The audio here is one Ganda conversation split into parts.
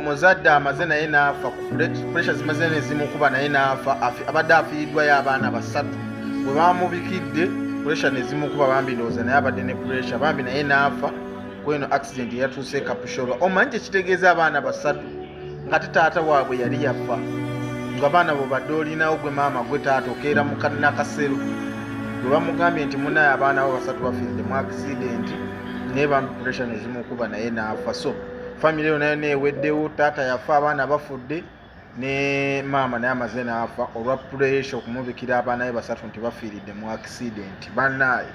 omuzadde amaze naye n'afa pressure zimaze nezimukuba naye n'afa abadde afiiriddwayo abaana basatu bwe bamubikidde pressure nezimukuba bambi ndowooza naye abadde ne pressure bambi naye n'afa kweno accident yatuuse e Kapushorwa. Omanyi kyekitegeeza abaana basatu nga taata waabwe yali yafa nga abaana bo badde olinawo gwe maama gwe taata okeera mu nakasero bwe bamugambye nti munaye abaana bo basatu bafiiridde mu accident naye bambi pressure nezimukuba naye n'afa. So family eyo nayo neeweddewo, taata yafa abaana bafudde ne maama naye amaze n'afa olwa pressure okumubikira abaana be basatu nti bafiiridde mu accident. Bannaaye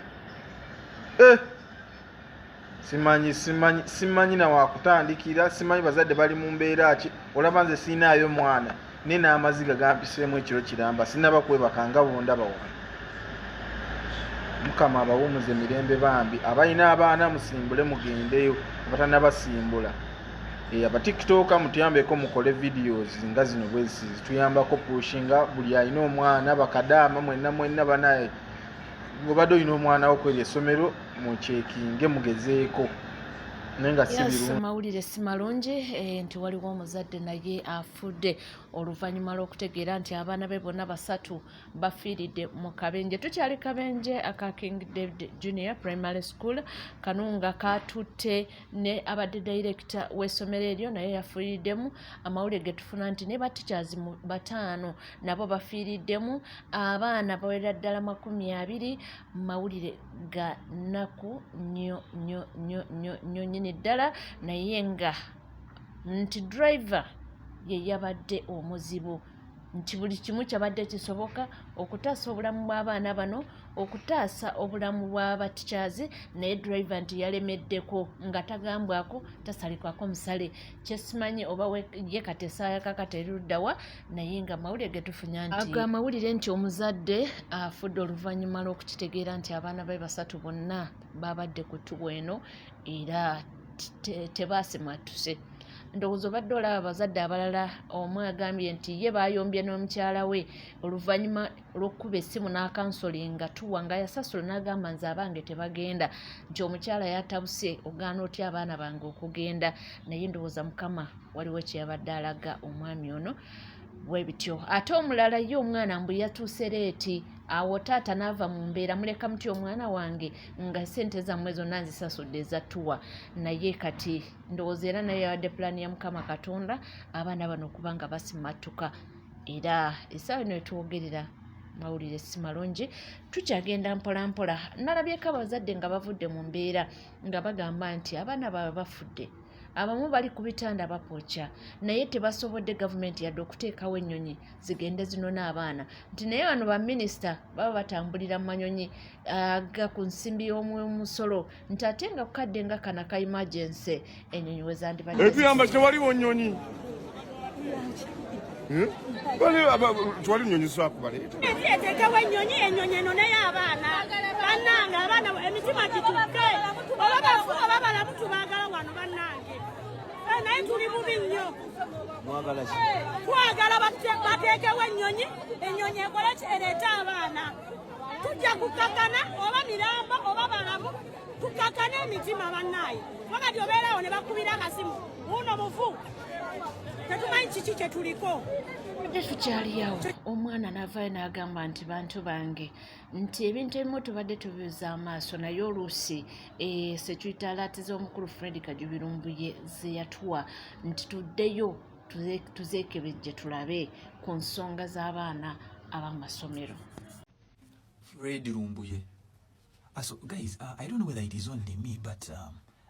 simanyi na wakutandikira, simanyi bazadde bali mu mbeera ki. Olaba nze siinaayo mwana naye n'amaziga gampiseemu ekiro kiramba sinaba kwebakanga bondaba wano. Mukama abawumuze mirembe bambi, abalina abaana musimbule mugendeyo, abatanabasimbula abatikitoka mutuyambeko mukole videos nga zino bwezi zituyambako pushinga buli alina omwana bakadaama mwenna banaye obadde olina omwana wo kweri essomero mukyekinge mugezeeko nenga mawulire si malungi nti waliwo omuzadde naye afudde oluvannyuma lw'okutegeera nti abaana be bonna basatu bafiiridde mu kabenje. Tukyali kabenje aka King David Junior Primary School. Kanunga katutte ne abadde director w'essomero eryo naye yafiiriddemu. Amawulire ge tufuna nti ne bateachers bataano nabo bafiiriddemu, abaana bawera ddala 20. Mawulire ga nnaku nnyo nyini ddala, naye nga nti driver ye yabadde omuzibu, nti buli kimu kyabadde kisoboka okutaasa obulamu bw'abaana bano, okutaasa obulamu bw'abateachers, naye driver nti yalemeddeko nga tagambwako tasalikwako musale. Kyesimanyi oba ye kati essaawa kakati eruddawa, naye nga mawulire ge tufunya nti ago amawulire nti omuzadde afudde oluvannyuma lw'okukitegeera nti abaana be basatu bonna babadde ku ttubo eno era tebaasimatuse. Ndowooza obadde olaba abazadde abalala, omu agambye nti ye bayombye n'omukyala we oluvannyuma lw'okkuba essimu n'akansolinga tuwa nga yasasula n'agamba nze abange tebagenda, nti omukyala yatabuse ogaana otya abaana bange okugenda. Naye ndowooza Mukama waliwo kye yabadde alaga omwami ono bwe bityo. Ate omulala ye omwana mbu yatuuse leeti, awo taata n'ava mu mbeera muleka muti omwana wange nga ssente zammwe zonna nzisasudde ezattuwa. Naye kati ndowooza era naye yawadde pulaani ya Mukama Katonda abaana bano okuba nga basimatuka, era essaawa eno etwogerera mawulire si malungi. Tukyagenda mpola mpola. Nalabyeko abazadde nga bavudde mu mbeera nga bagamba nti abaana baabwe bafudde, abamu bali ku bitanda bapookya, naye tebasobodde gavumenti yadde okuteekawo ennyonyi zigende zinona abaana, nti naye bano baminisita baba batambulira mu manyonyi aga ku nsimbi y'omusolo, nti ate nga kukadde nga kana ka emergency ennyonyi we zandibadde etuyamba tewaliwo nnyonyi twali nnyonyi zakubaleeta eteekewo ennyonyi eno naye abaana bannange abaana emitima gitukke oba bafu oba balamu tubaagala wano bannange naye tuli bubi nnyo twagala bateekewo ennyonyi ekole ereeta abaana tujja kukakana oba mirambo oba balamu tukakane emitima bannaaye wakati obeerawo ne bakubira akasimu uno mufu tetumanyi kiki kyetuliko. Tukyaliyawo omwana n'avaayo n'agamba nti bantu bange nti ebintu ebimu tubadde tubiuza amaaso, naye oluusi security alert z'omukulu Fred Kajubirumbuye ze yatuwa nti tuddeyo tuzeekebejje tulabe ku nsonga z'abaana ab'amasomero. Fred Rumbuye. So guys, I don't know whether it is only me, but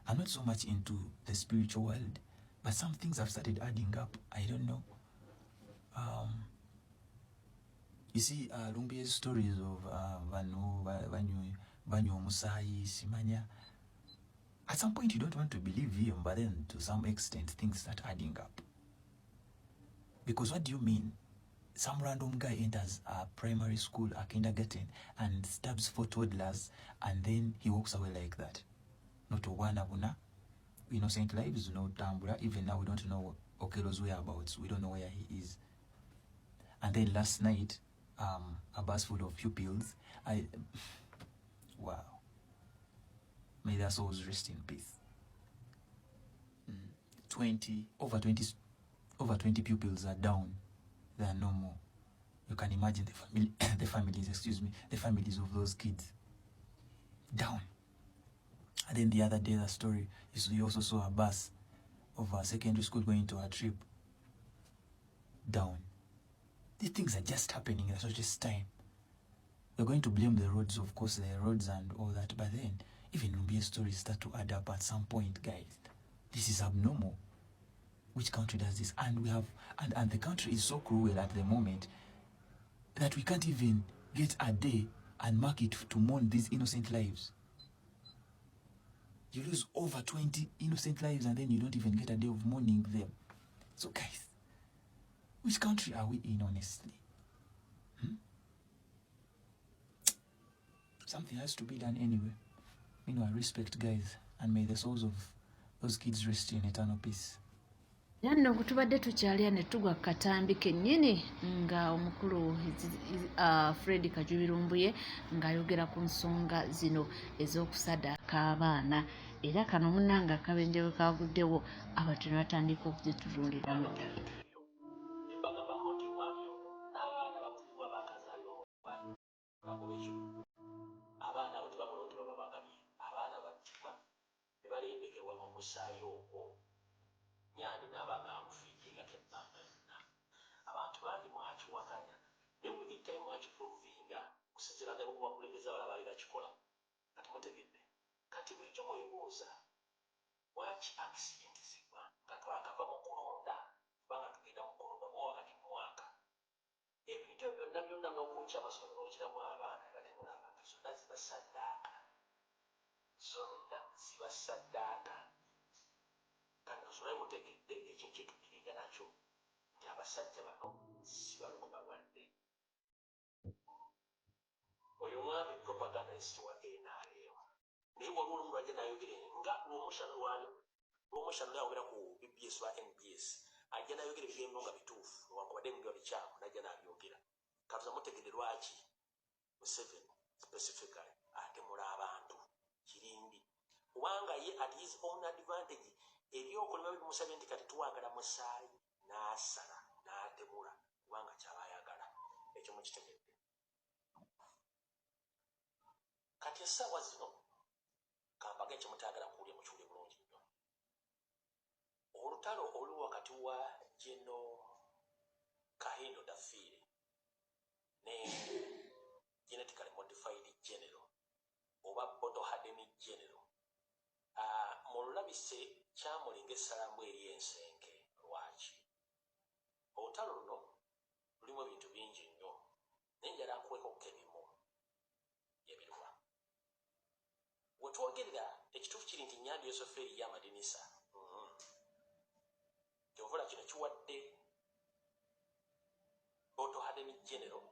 I'm not so much into the spiritual world, but some things have started adding up. I don't know. You see, Rumbuye's stories of Vanyu Musai, Simanya, at some point you don't want to believe him, but then to some extent things start adding up. Because what do you mean? Some random guy enters a primary school, a kindergarten, and stabs 4 toddlers, and then he walks away like that. Not one abuna. Innocent lives, no tambura. Even now we don't know Okelo's whereabouts. We don't know where he is. And then last night, a bus full of pupils. Wow. May their souls rest in peace. Over 20 over 20 pupils are down. They are no more. You can imagine the families of those kids down. And then the other day, the story is we also saw a bus of a secondary school going to a trip down. These things are just happening at such a time. We're going to blame the roads, of course, the roads and all that, but then even Rumbia stories start to add up at some point, guys. This is abnormal. Which country does this? And we have, and the country is so cruel at the moment that we can't even get a day and mark it to mourn these innocent lives. You lose over 20 innocent lives and then you don't even get a day of mourning them. So guys, which country are we in, honestly? Something has to be done anyway. Meanwhile, respect, guys, and may the souls of those kids rest in eternal peace. Yanno kutubadde tukyalya ne tugwa katambi kennyini nga omukulu Fred Kajubirumbuye ng'ayogera ku nsonga zino ez'okusadaaka abaana era kano munnanga akabenje bwe kaguddewo abantu ne batandika okuzitulundiramu. Abaana abo tebabuloote baba bagabye, abaana battibwa ne balembekebwa mu musaayi ogwo. Nnyandi n'abanga amufiiringa tebbanga yonna. Abantu bangi mwakiwakanya ne mubiddayo mwakipuluvinga okusinziira ne mu bakulembeze abalala baali bakikola. Kati mutegedde. Kati bulijjo mwebuuza lwaki akisidentizibwa nga twakava mu kulonda kubanga tugenda mu kulonda mu wakati mu mwaka. Ebintu ebyo byonna n'okukya amasomero okiramu abaana zonna ziba saddaaka. Zonna ziba saddaaka. Kati nosole mutegedde ekyo kyetukkiriza nakyo nti abasajja bano si balumu balwadde. Oyo mwami propagandist wa NRM. Naye waliwo olumu lwajja n'ayogera nga lw'omushano lwali ayogera ku BBS wa NBS ajja n'ayogera ebigambo nga bituufu newankubadde nga biba bikyamu n'ajja n'abyogera. Katuza mutegedde lwaki Museveni specifically atemula abantu kirindi kubanga ye at his own advantage ebyokulima bimusabye nti kati tuwagala musaayi n'asala n'atemula kubanga kyaba ayagala. Ekyo mukitegedde. Kati essaawa zino kambaga ekyo mutayagala kuwulya mukiwulye bulungi nnyo. Olutalo olu wakati wa Geno Kahindo Dafiire ne genetically modified general oba Boto Hadeni general mululabise kyamulinga essalambwa eri ensenke. Lwaki? Olutalo luno lulimu ebintu bingi nnyo naye njala nkuweekokko ebimu ebiruma. We twogerera ekituufu kiri nti Nnyandi Yoseferi y'amadinisa kyovula kino kiwadde Boto Hadeni general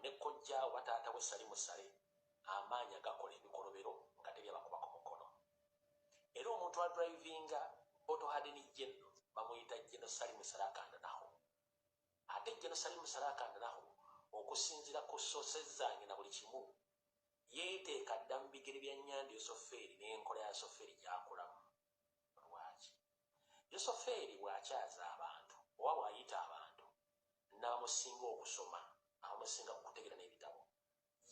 ne kojja oba taata we Salimu Sale amaanyi agakola ebikolobero nga teri abakuba ku mukono. Era omuntu adrivinga Boto Hadeni general bamuyita Geno Salimu Sale akandanaho. Ate Geno Salimu Sale akandanaho okusinziira ku sources zange na buli kimu yeeteeka dda mu bigere bya Nnyandi Yoseferi n'enkola ya Soferi gy'akolamu. Lwaki? Yoseferi bw'akyaza abantu oba bw'ayita abantu n'abamusinga okusoma abamusinga okutegeera n'ebitabo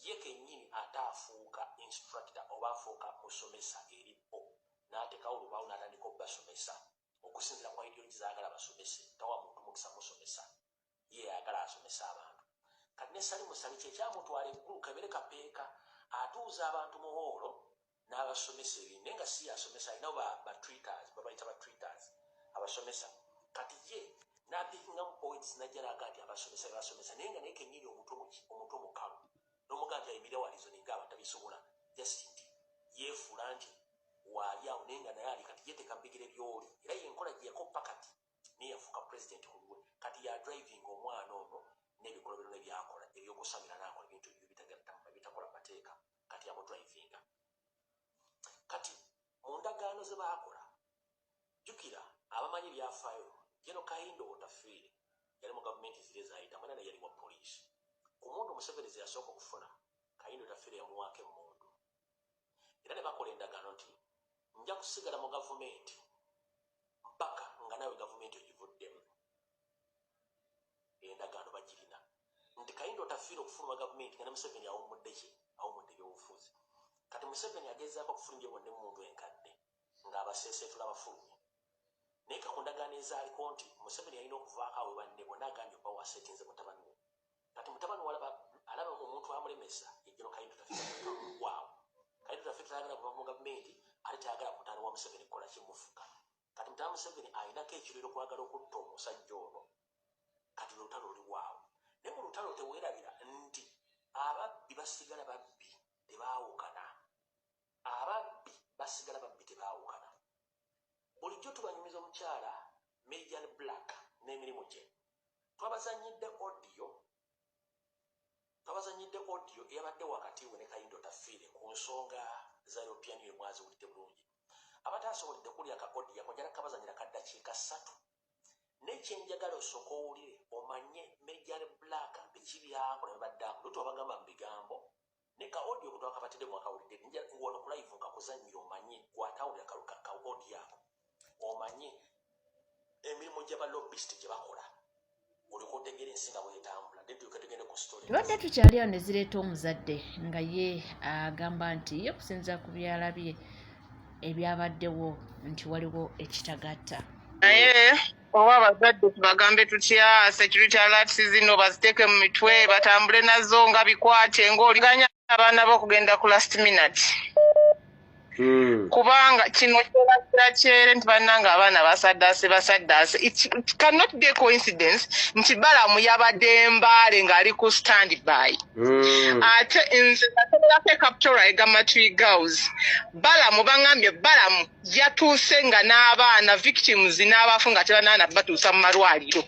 ye kennyini ate afuuka instructor oba afuuka musomesa eri bo n'ateekawo olubaawo n'atandika obbasomesa okusinziira ku ideology zaagala basomese. Tawa muntu mukisa musomesa, ye ayagala asomesa abantu. Kati ne Salimu Sale kye kyamutwala eggulu kabere kapeeka atuuza abantu mu hoolo n'abasomesa ebintu naye nga si yasomesa alina batwitters babayita batwitters abasomesa. Kati ye n'apikingamu points n'ajja n'aga nti abasomesa basomesa naye nga naye kennyini omutwe mukalu n'omuga nti ayimira walizo ninga abantu abisobola just nti yeefuula nti waali awo naye nga naye ali kati yeteeka mu bigere by'oli era yenkola gye yakoppa kati naye yafuuka president kulwe kati ya driving omwana ono n'ebikolobero ne byakola ebyokusamira n'akola ebintu ebitakola mateeka kati yamudrivinga. Kati mu ndagaano ze baakola jjukira abamanyi byafaayo Geno Kahindo Dafiire yali mu gavumenti ziri ezayita mwena naye yali wa poliisi. Ku mundu Museveni ze yasooka okufuna Kahindo Dafiire yamuwaako emmundu era ne bakola endagaano nti nja kusigala mu gavumenti mpaka nga nawe gavumenti ogivuddemu. endagaano bagirina nti Kayindo tafiire okufuluma gavumenti nga ne Museveni awummudde ebyobufuzi kati Museveni agezaako okufulumya bonna emundu enkadde ng'abaseeseetula abafulumye naye ka ku ndagaano ezaaliko nti Museveni alina okuvaako awe banne bonna agambye okuba waseetinze mutabani we kati mutabani we alaba omuntu amulemesa ejjero Kayindo tafiire waawo Kayindo tafiire tayagala kuva mu gavumenti ate tayagala mutaano wa Museveni kukola kimufuka kati mutaano Museveni ayinako ekiriro okwagala okutta omusajja ono kati olutalo oli waawo naye mu lutalo teweerabira nti ababbi basigala babbi tebaawukana bulijjo tubanyumiza omukyala Median Black n'emirimu gye twabazanyidde audio eyabadde wakati we ne Kayindo tafiire ku nsonga za European Union mwaziwulidde bulungi abatasobodde kulya ka audio ako njala kabazanyira kaddakiika 3 n'ekyenjagala osooka owulire omanye Median Black biki byakola bibaddaako lutu abagamba mu bigambo ne ka audio ku twakabatidde mwakawulidde ngono ku live nkakuzanyira omanye gwatawulira ka audio ako omanye emirimu gy'abalobbist gye bakola oliko otegera ensinga bwetambula detuuka tugende ku story tubadde tukyali awo ne zireeta omuzadde nga ye agamba nti ye kusinziira ku byalabye ebyabaddewo nti waliwo ekitagatta naye oba abazadde tubagambe tutya security alerts zino baziteeke mu mitwe batambule nazo nga bikwate ng'oliganya abaana b'okugenda ku last minute kubanga kino kyolakira kyere nti bannanga abaana basaddaase it cannot be a coincidence nti Balamu yabadde Mbale ng'ali ku standby ate nze nategerako Captura egamba Twi Girls Balamu bangambye Balamu yatuuse nga n'abaana victims n'abafu nga tebanaana batuusa mu malwaliro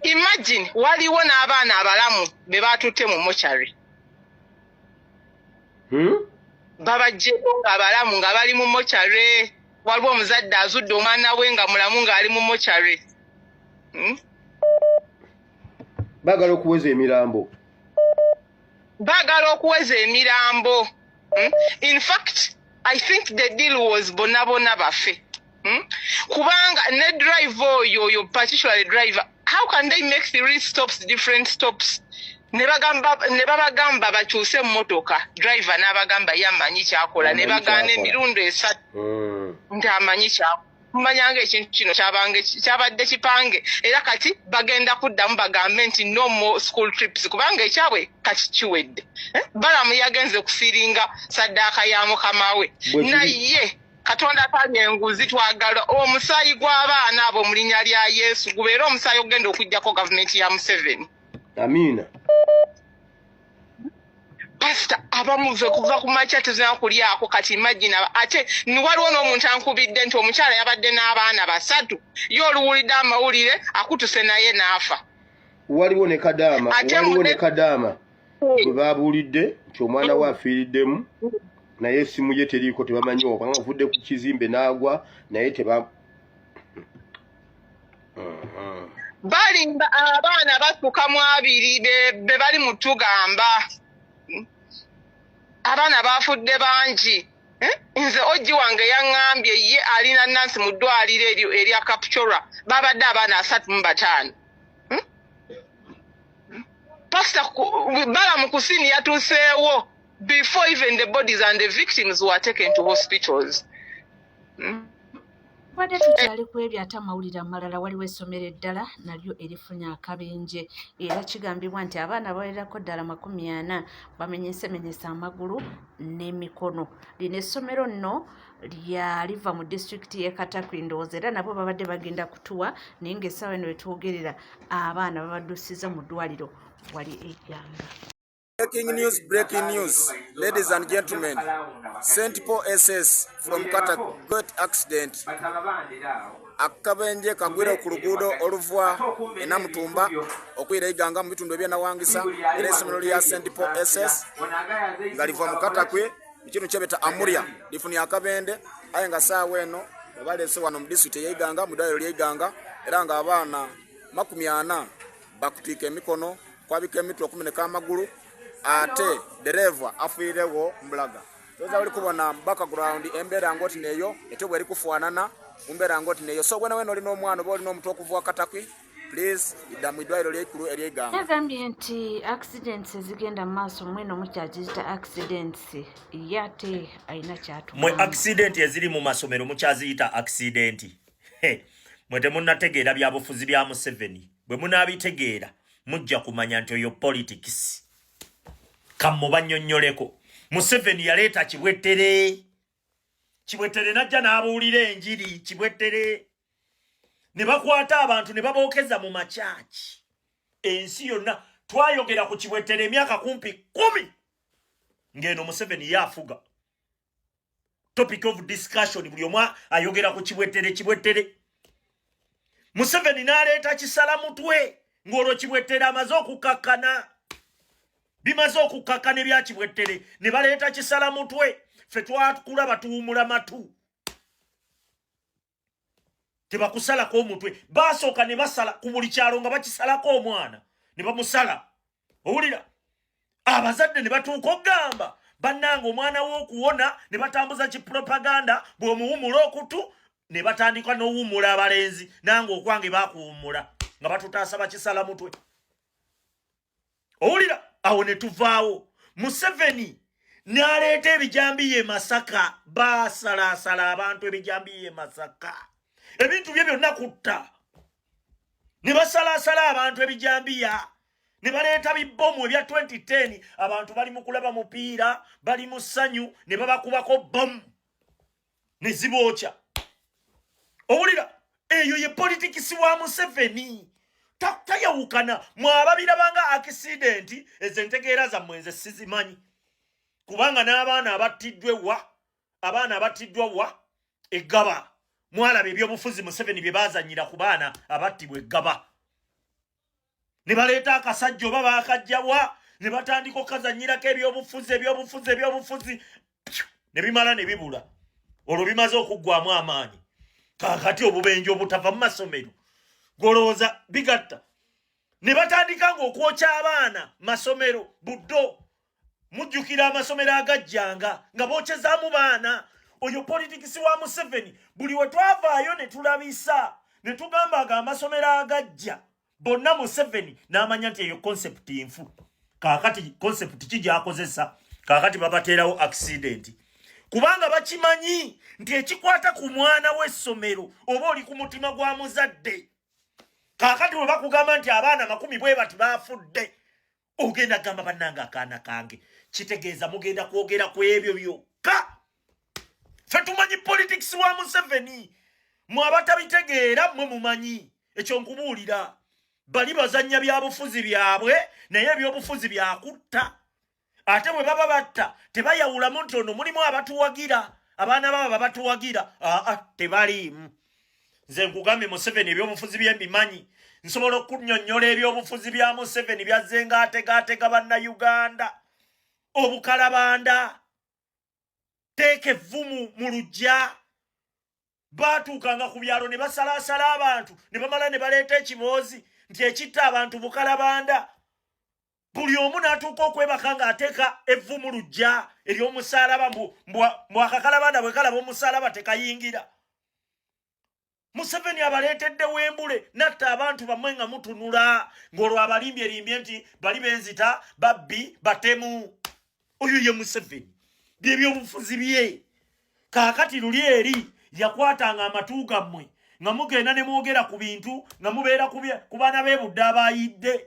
imagine waliwo n'abaana abalamu be batutte mu mochari babajjeko nga abalamu nga bali mu mochari waliwo omuzadde azudde omwana we nga mulamu ng'ali mu mochari bagala okuweza emirambo in fact I think the deal was bonabona bafe kubanga ne drive oyo particularly driver how can they make 3 stops different stops ne babagamba bakyuse mmotoka driver n'abagamba yamanyi kyakola ne bagana emirundi 3 nti amanyi kyakola mumanyanga ekintu kino kyabadde kipange era kati bagenda kuddamu bagambe nti no more school trips kubanga ekyabwe kati kiwedde Balamu yagenze kufiringa saddaaka ya mukama we naye Katonda tali enguzi twagala omusaayi gw'abaana abo mu linnya lya Yesu gubeera omusaayi ogenda okujjako gavumenti ya Museveni. Amina. Pastor abamuve kuva ku makya tuzina kulyako kati imagine ate waliwo n'omuntu ankubidde nti omukyala yabadde n'abaana 3 yo oluwulidde amawulire akutuse naye n'afa. Waliwo ne Kadaama bwe babuulidde nti omwana we afiiriddemu naye essimu ye teriiko tebamanyi oba avudde ku kizimbe n'agwa naye balimba abaana basuka mu 2 be bali mu tugamba abaana bafudde bangi nze ojji wange yaŋŋambye ye alina Nansi mu ddwaliro eryo erya Captura babadde abaana 35 Pastor Balamu Kusini yatuuseewo before even the bodies and the victims were taken to hospitals. Wadde tukyali ku ebyo ate amawulire amalala waliwo essomero eddala nalyo erifunye akabenje era kigambibwa nti abaana bawererako ddala 40 bamenyesemenyesa amagulu n'emikono. Lino essomero nno lyaliva mu disitulikiti y'e Katakwi ndowooza era nabo babadde bagenda kutuwa naye ng'essaawa eno wetwogerera abaana babaddusiza mu ddwaliro wali egganga. Breaking news, ladies and gentlemen. St. Paul SS from Katakwi, great accident. Akabenje kagwira ku luguudo oluva e Namutumba okwira Iganga mu bitundu eby'Nawangisa era essomero lya St. Paul SS nga liva mu Katakwi ekintu kyebeta Amuria lifuni akabende aye nga saawa eno balese wano mu disitulikiti y'Iganga mu ddwaliro ly'Iganga era nga abaana 40 bakutiika emikono kwabika emitwe 10 amagulu ate dereva afiirewo mbulaga toza oli kubona background embeera ngoti neyo etobwe eri kufaanana umbeera ngoti neyo so bwana wena olina omwana oba olina omuntu okuvuga katakwi please idda mu ddwaliro ly'ekkulu ery'egamba. Yagambye nti accidents ezigenda mu maaso mweno mukyaziyita accidents ye ate alina kyatuma. Mwe accident eziri mu masomero mukyaziyita accident. Mwe temunnategeera byabufuzi bya Museveni. Bwe munaabitegeera mujja kumanya nti oyo politics. Kamubannyonnyoleko. Museveni yaleeta Kibwetere. Kibwetere najja n'abuulira enjiri Kibwetere. Ne bakwata abantu ne babookeza mu makyaki. Ensi yonna twayogera ku Kibwetere emyaka kumpi 10. Ngeno Museveni yafuga. Topic of discussion buli omu ayogera ku Kibwetere. Museveni n'aleeta kisalamutwe ng'olwo Kibwetere amaze okukakkana. Bimaze okukakkana ebya Kibwetere ne baleeta kisalamutwe. Ffe twakulaba tuwumula matu. Tebakusalako omutwe. Basooka ne basala ku buli kyalo nga bakisalako omwana. Ne bamusala. Owulira? Abazadde ne batuuka okugamba. Bannanga omwana w'okuwona ne batambuza kipropaganda bw'omuwumula okutu ne batandika n'owumula abalenzi nange okwange bakuwumula nga batutaasa bakisala mutwe. Owulira? Awo ne tuvaawo. Museveni n'aleeta ebijambiye Masaka. Basalaasala abantu ebijambiye Masaka. Ebintu bye byonna kutta. Ne basalaasala abantu ebijambiya. Ne baleeta bibbomu ebya 2010. Abantu bali mu kulaba mupiira, bali mu ssanyu, ne babakubako bbomu. Ne zibookya. Owulira? Eyo ye politikisi wa Museveni. Tayawukana. Mwababirabanga accident ezentegeera zammwe nze sizimanyi. Kubanga n'abaana abattiddwa wa eggaba. Mwalaba ebyobufuzi Museveni bye baazannyira ku baana abattibwa eggaba. Ne baleeta akasajja oba baakajja wa ne batandika okukazannyirako ebyobufuzi ne bimala ne bibula. Olwo bimaze okuggwamu amaanyi. Kaakati obubenje obutava mu masomero golowooza bigatta. Ne batandika ng'okwokya abaana masomero buddo. Mujjukira amasomero agajjanga nga bookyezaamu baana. Oyo politikisi wa Museveni buli we twavaayo ne tulabisa ne tugamba amasomero agajja bonna Museveni n'amanya nti eyo concept nfu. Kaakati concept ki gy'akozesa? Kaakati babateerawo accident. Kubanga bakimanyi nti ekikwata ku mwana w'essomero oba oli ku mutima gwa muzadde. Kaakati bwe bakugamba nti abaana 10 bwe bati baafudde, ogenda gamba bannanga akaana kange. Kitegeeza mugenda kwogera ku ebyo byokka. Ffe tumanyi politics wa Museveni. Mwe abatabitegeera mmwe mumanyi. Ekyo nkubuulira. Bali bazannya byabufuzi byabwe naye ebyobufuzi byakutta. Ate bwe baba batta tebayawulamu nti ono mulimu abatuwagira. Abaana baba batuwagira. Tebaliimu. Nze nkugambye Museveni ebyobufuzi bye mbimanyi. Nsobola okunnyonnyola ebyobufuzi bya Museveni byazzenga ategaatega bannayuganda. Obukalabanda. Teeka evvumu mu luggya. Baatuukanga ku byalo ne basalaasala abantu ne bamala ne baleeta ekiboozi nti ekitta abantu bukalabanda. Buli omu n'atuuka okwebaka ng'ateeka evvu mu luggya ery'omusaalaba mbu akakalabanda bwe kalaba omusaalaba tekayingira. Museveni abaleetedde w'embule natta abantu bammwe nga mutunula ng'olwo abalimbye nti bali benzita babbi batemu. Oyo ye Museveni. Bye byobufuzi bye. Kaakati luli eri yakwatanga amatu gammwe nga mugenda ne mwogera ku bintu nga mubeera ku baana b'ebudde abayidde.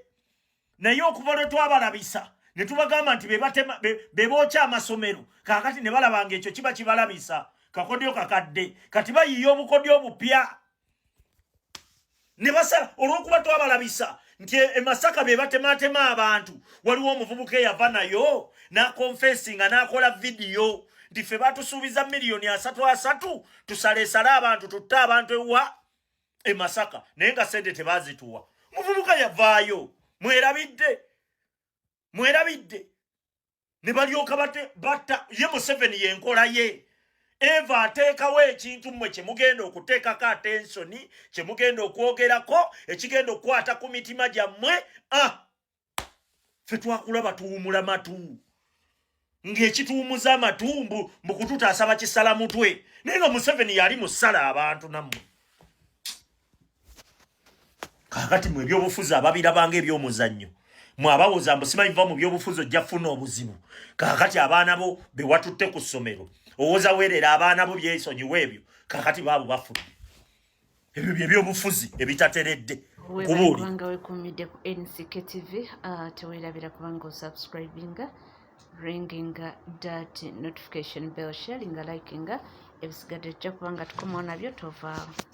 Naye okuva lwe twabalabisa ne tubagamba nti be bookya amasomero. Kaakati ne balabanga ekyo kiba kibalabisa. Kakodyo kakadde. Kati bayiye obukodyo obupya. Ne basala olw'okuba twabalabisa nti Masaka be batematema abantu. Waliwo omuvubuka eyava nayo n'akonfesinga n'akola vidiyo nti ffe batusuubiza miliyoni 3 tusaleesale abantu tutte abantu ewa Masaka naye nga sente tebaazituwa. Muvubuka yavaayo. Mwerabidde. Ne balyoka batta ye Museveni yenkola ye. Eva ateekawo ekintu mmwe kye mugenda okuteekako atensoni, kye mugenda okwogerako, ekigenda okukwata ku mitima gyammwe. Ffe twakulaba tuwumula matu. ng'ekituumuza amatumbu mu kututaasa bakisala mutwe naye nga Museveni yali musala abantu nammwe kaakati mu ebyobufuzi ababirabanga ebyomuzannyo mwabawooza mbu simanyi va mu byobufuzi ojja kufuna obuzibu kaakati abaana bo be watutte ku ssomero owooza weerera abaana bo byesonyiwa ebyo kaakati baabo bafuna ebyo byebyobufuzi ebitateredde kubanga wekumidde ku NCK TV teweerabira kubanga osubscribinga ringinga that notification bell sharinga likinga ebisigadde ejja kubanga tukomawo nabyo tovaawo